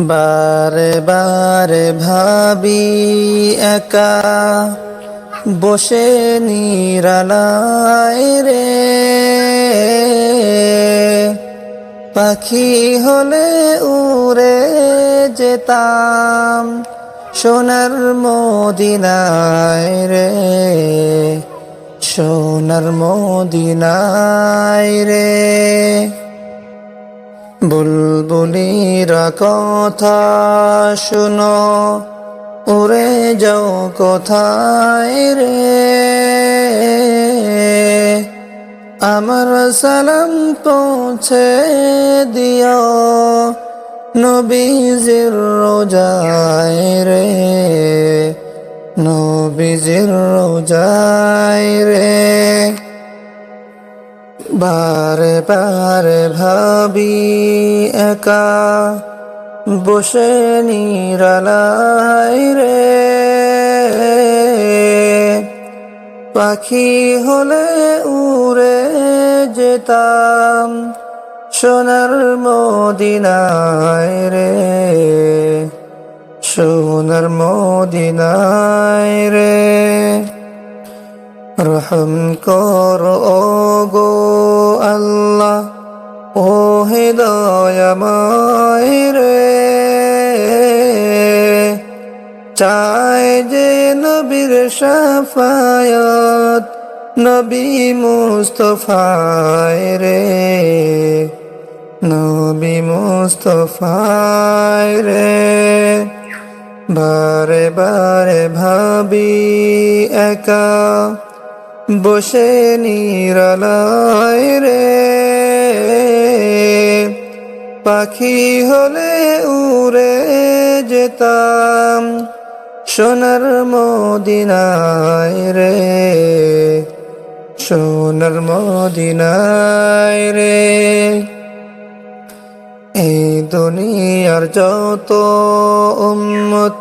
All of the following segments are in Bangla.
বারে বারে ভাবি একা বসে নিরালায় রে, পাখি হলে উড়ে যেতাম সোনার মদিনায় রে, সোনার মদিনায় রে। বুলবুলিরা কথা শুনো, উড়ে যাও কোথায় রে, আমার সালাম পৌঁছে দিও নবীজির রোজায় রে, নবীজির রোজায় রে। বারে বারে ভাবি একা বসে নিরালায় রে, পাখি হলে উড়ে যেতাম সোনার মদিনায় রে, সোনার মদিনায় রে। রহম কর গো আল্লাহ, ও হৃদয়ময় রে, চাই যে নবীর শাফায়াত নবী মুস্তফায় রে, নবী মুস্তফায় রে। বারে বারে ভাবি একা বসে নিরালায় রে, পাখি হলে উড়ে যেতাম সোনার মদিনায় রে, সোনার মদিনায় রে। এই দুনিয়ার যত উম্মত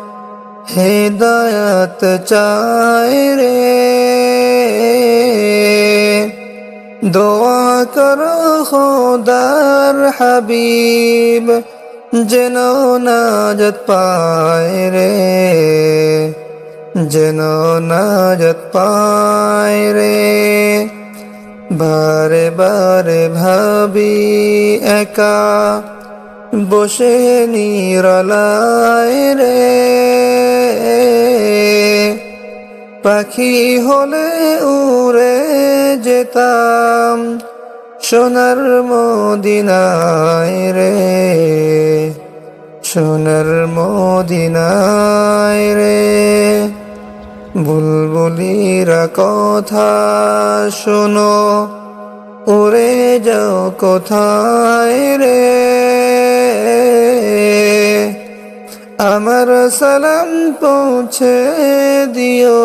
হিদায়াত চায় রে, দোয়া করো খোদার হাবিব যেন নাজাত পায় রে, যেন নাজাত পায় রে। বারে বারে ভাবি একা বসে নিরালায় রে, পাখি হলে উড়ে যেতাম সোনার মদিনায় রে, সোনার মদিনায় রে। বুলবুলিরা কথা শোনো, উড়ে যাও কোথায় রে, আমার সালাম পৌঁছে দিও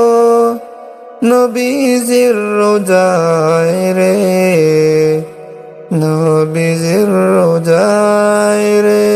নবীজির রোজায় রে, নবীজির রোজায় রে।